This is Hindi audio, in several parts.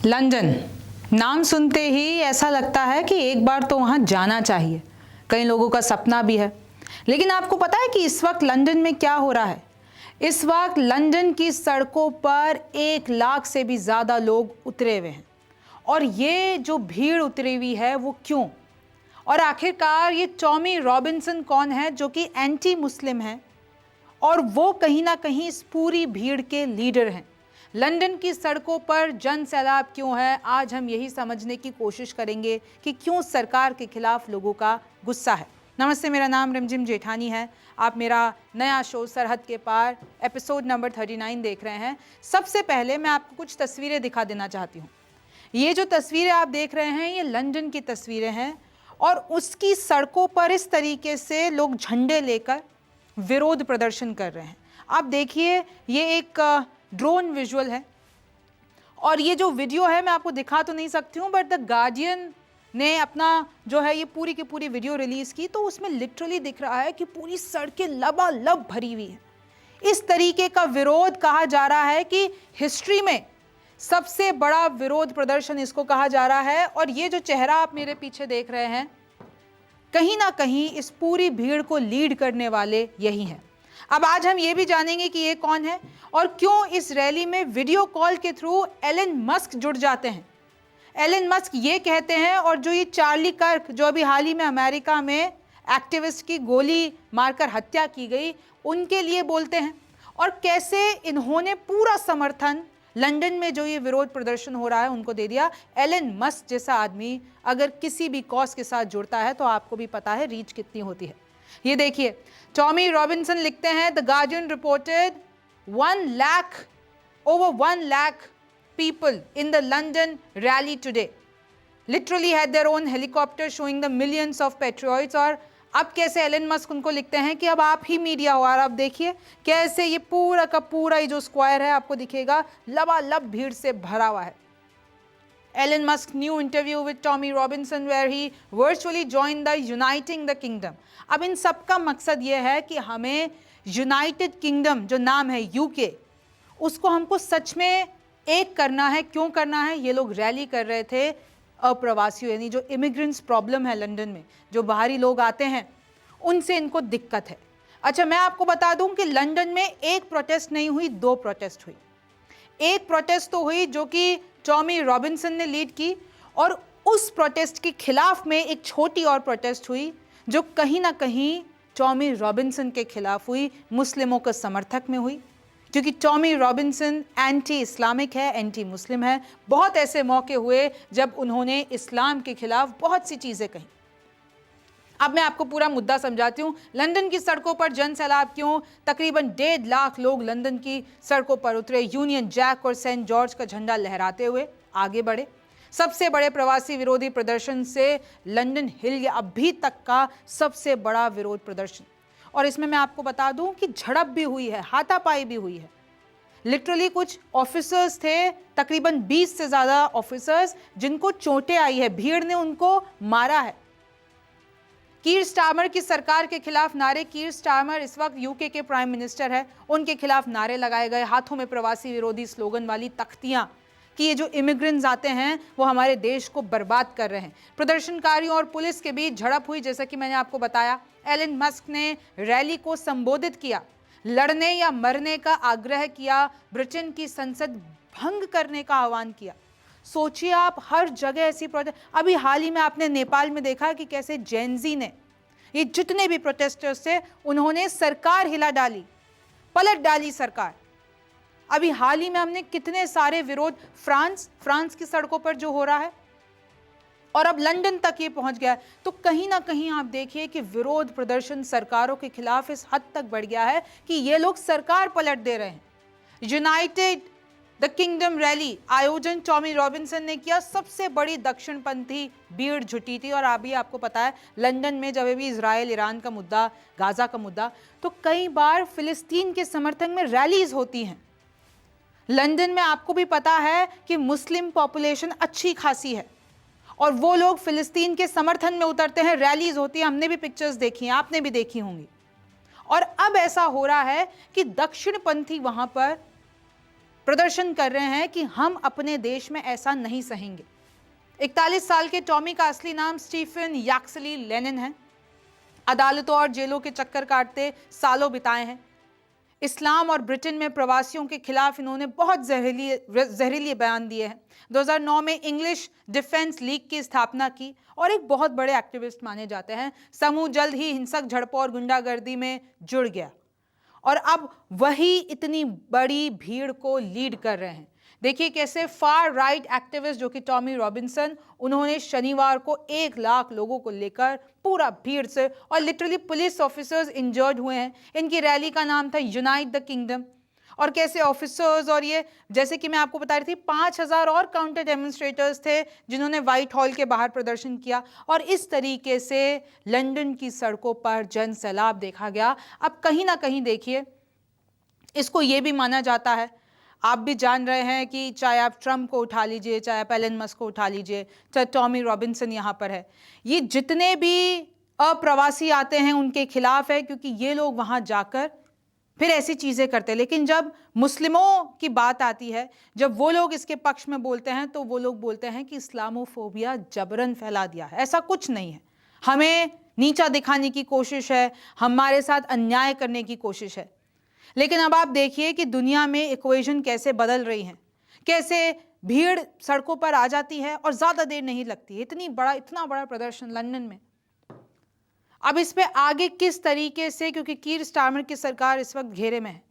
लंदन नाम सुनते ही ऐसा लगता है कि एक बार तो वहाँ जाना चाहिए। कई लोगों का सपना भी है। लेकिन आपको पता है कि इस वक्त लंदन में क्या हो रहा है? इस वक्त लंदन की सड़कों पर 1 लाख से भी ज़्यादा लोग उतरे हुए हैं। और ये जो भीड़ उतरी हुई है वो क्यों? और आखिरकार ये टॉमी रॉबिन्सन कौन है जो कि एंटी मुस्लिम है और वो कहीं ना कहीं इस पूरी भीड़ के लीडर हैं। लंदन की सड़कों पर जन सैलाब क्यों है? आज हम यही समझने की कोशिश करेंगे कि क्यों सरकार के खिलाफ लोगों का गुस्सा है। नमस्ते, मेरा नाम रिमझिम जेठानी है। आप मेरा नया शो सरहद के पार एपिसोड नंबर 39 देख रहे हैं। सबसे पहले मैं आपको कुछ तस्वीरें दिखा देना चाहती हूँ। ये जो तस्वीरें आप देख रहे हैं ये लंदन की तस्वीरें हैं और उसकी सड़कों पर इस तरीके से लोग झंडे लेकर विरोध प्रदर्शन कर रहे हैं। आप देखिए, ये एक ड्रोन विजुअल है और ये जो वीडियो है मैं आपको दिखा तो नहीं सकती हूँ, बट द गार्डियन ने अपना जो है ये पूरी की पूरी वीडियो रिलीज की, तो उसमें लिटरली दिख रहा है कि पूरी सड़कें लबालब भरी हुई है। इस तरीके का विरोध कहा जा रहा है कि हिस्ट्री में सबसे बड़ा विरोध प्रदर्शन इसको कहा जा रहा है। और ये जो चेहरा आप मेरे पीछे देख रहे हैं, कहीं ना कहीं इस पूरी भीड़ को लीड करने वाले यही हैं। अब आज हम ये भी जानेंगे कि ये कौन है और क्यों इस रैली में वीडियो कॉल के थ्रू एलन मस्क जुड़ जाते हैं। एलन मस्क ये कहते हैं, और जो ये चार्ली कर्क जो अभी हाल ही में अमेरिका में एक्टिविस्ट की गोली मारकर हत्या की गई, उनके लिए बोलते हैं। और कैसे इन्होंने पूरा समर्थन लंदन में जो ये विरोध प्रदर्शन हो रहा है उनको दे दिया। एलन मस्क जैसा आदमी अगर किसी भी कॉज के साथ जुड़ता है तो आपको भी पता है रीच कितनी होती है। ये देखिए, टॉमी रॉबिन्सन लिखते हैं, the guardian reported 1 lakh people in the London rally today literally had their own helicopter showing the millions of patriots। और अब कैसे एलन मस्क उनको लिखते हैं कि अब आप ही मीडिया हो, और अब देखिए कैसे ये पूरा का पूरा ये जो स्क्वायर है आपको दिखेगा लबालब भीड़ से भरा हुआ है। Elon Musk new interview with Tommy Robinson where he virtually joined the Uniting the Kingdom। अब इन सब का मकसद ये है कि हमें यूनाइटेड किंगडम जो नाम है यूके, उसको हमको सच में एक करना है। क्यों करना है? ये लोग रैली कर रहे थे अप्रवासियों, यानी जो इमिग्रेंट्स प्रॉब्लम है लंदन में, जो बाहरी लोग आते हैं उनसे इनको दिक्कत है। अच्छा, मैं आपको बता दूं कि लंदन में एक प्रोटेस्ट नहीं हुई, 2 प्रोटेस्ट हुई। एक प्रोटेस्ट तो हुई जो कि टॉमी रॉबिन्सन ने लीड की, और उस प्रोटेस्ट के खिलाफ में एक छोटी और प्रोटेस्ट हुई जो कहीं ना कहीं टॉमी रॉबिन्सन के खिलाफ हुई, मुस्लिमों के समर्थक में हुई, क्योंकि टॉमी रॉबिन्सन एंटी इस्लामिक है, एंटी मुस्लिम है। बहुत ऐसे मौके हुए जब उन्होंने इस्लाम के खिलाफ बहुत सी चीज़ें कही। अब मैं आपको पूरा मुद्दा समझाती हूँ। लंदन की सड़कों पर जन सैलाब क्यों? तकरीबन 1.5 लाख लोग लंदन की सड़कों पर उतरे, यूनियन जैक और सेंट जॉर्ज का झंडा लहराते हुए आगे बढ़े। सबसे बड़े प्रवासी विरोधी प्रदर्शन से लंदन हिल या अभी तक का सबसे बड़ा विरोध प्रदर्शन। और इसमें मैं आपको बता दूं कि झड़प भी हुई है, हाथापाई भी हुई है। लिटरली कुछ ऑफिसर्स थे, तकरीबन 20 से ज़्यादा ऑफिसर्स, जिनको चोटें आई है, भीड़ ने उनको मारा है। कीर स्टारमर की सरकार के खिलाफ नारे। कीर स्टारमर इस वक्त यूके के प्राइम मिनिस्टर है, उनके खिलाफ नारे लगाए गए, हाथों में प्रवासी विरोधी स्लोगन वाली तख्तियां कि ये जो इमिग्रेंट्स आते हैं वो हमारे देश को बर्बाद कर रहे हैं। प्रदर्शनकारियों और पुलिस के बीच झड़प हुई, जैसा कि मैंने आपको बताया। एलन मस्क ने रैली को संबोधित किया, लड़ने या मरने का आग्रह किया, ब्रिटेन की संसद भंग करने का आह्वान किया। सोचिए आप, हर जगह ऐसी प्रोटेस्ट। अभी हाल ही में आपने नेपाल में देखा कि कैसे जेनजी ने, ये जितने भी प्रोटेस्टर्स थे, उन्होंने सरकार हिला डाली, पलट डाली सरकार। अभी हाल ही में हमने कितने सारे विरोध, फ्रांस की सड़कों पर जो हो रहा है, और अब लंदन तक ये पहुंच गया है। तो कहीं ना कहीं आप देखिए कि विरोध प्रदर्शन सरकारों के खिलाफ इस हद तक बढ़ गया है कि ये लोग सरकार पलट दे रहे हैं। यूनाइटेड द किंगडम रैली आयोजन टॉमी रॉबिन्सन ने किया। सबसे बड़ी दक्षिणपंथी भीड़ जुटी थी। और अभी आपको पता है लंदन में जब भी इजराइल ईरान का मुद्दा, गाजा का मुद्दा, तो कई बार फिलिस्तीन के समर्थन में रैलीज होती हैं। लंदन में आपको भी पता है कि मुस्लिम पॉपुलेशन अच्छी खासी है और वो लोग फिलिस्तीन के समर्थन में उतरते हैं, रैलीज होती है। हमने भी पिक्चर्स देखी हैं, आपने भी देखी होंगी। और अब ऐसा हो रहा है कि दक्षिणपंथी वहां पर प्रदर्शन कर रहे हैं कि हम अपने देश में ऐसा नहीं सहेंगे। 41 साल के टॉमी का असली नाम स्टीफन याक्सली लेनिन है। अदालतों और जेलों के चक्कर काटते सालों बिताए हैं। इस्लाम और ब्रिटेन में प्रवासियों के खिलाफ इन्होंने बहुत जहरीले बयान दिए हैं। 2009 में इंग्लिश डिफेंस लीग की स्थापना की और एक बहुत बड़े एक्टिविस्ट माने जाते हैं। समूह जल्द ही हिंसक झड़पों और गुंडागर्दी में जुड़ गया और अब वही इतनी बड़ी भीड़ को लीड कर रहे हैं। देखिए कैसे फार राइट एक्टिविस्ट जो कि टॉमी रॉबिन्सन, उन्होंने शनिवार को 1 लाख लोगों को लेकर पूरा भीड़ से, और लिटरली पुलिस ऑफिसर्स इंजर्ड हुए हैं। इनकी रैली का नाम था यूनाइट द किंगडम। और कैसे ऑफिसर्स और ये, जैसे कि मैं आपको बता रही थी, 5000 और काउंटर डेमोन्स्ट्रेटर्स थे जिन्होंने व्हाइट हॉल के बाहर प्रदर्शन किया और इस तरीके से लंदन की सड़कों पर जन सैलाब देखा गया। अब कहीं ना कहीं देखिए, इसको ये भी माना जाता है, आप भी जान रहे हैं कि चाहे आप ट्रंप को उठा लीजिए, चाहे आप एलन मस्क को उठा लीजिए, चाहे टॉमी रॉबिन्सन यहाँ पर है, ये जितने भी अप्रवासी आते हैं उनके खिलाफ है, क्योंकि ये लोग वहाँ जाकर फिर ऐसी चीज़ें करते हैं। लेकिन जब मुस्लिमों की बात आती है, जब वो लोग इसके पक्ष में बोलते हैं, तो वो लोग बोलते हैं कि इस्लामोफोबिया जबरन फैला दिया है। ऐसा कुछ नहीं है, हमें नीचा दिखाने की कोशिश है, हमारे साथ अन्याय करने की कोशिश है। लेकिन अब आप देखिए कि दुनिया में इक्वेशन कैसे बदल रही हैं, कैसे भीड़ सड़कों पर आ जाती है और ज़्यादा देर नहीं लगती है। इतना बड़ा प्रदर्शन लंदन में। अब इस पे आगे किस तरीके से, क्योंकि कीर स्टारमर की सरकार इस वक्त घेरे में है,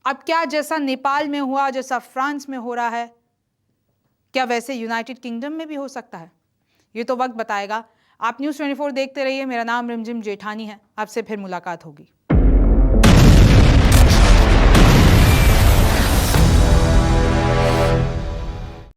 अब क्या जैसा नेपाल में हुआ, जैसा फ्रांस में हो रहा है, क्या वैसे यूनाइटेड किंगडम में भी हो सकता है? ये तो वक्त बताएगा। आप न्यूज़ 24 देखते रहिए। मेरा नाम रिमझिम जेठानी है। आपसे फिर मुलाकात होगी।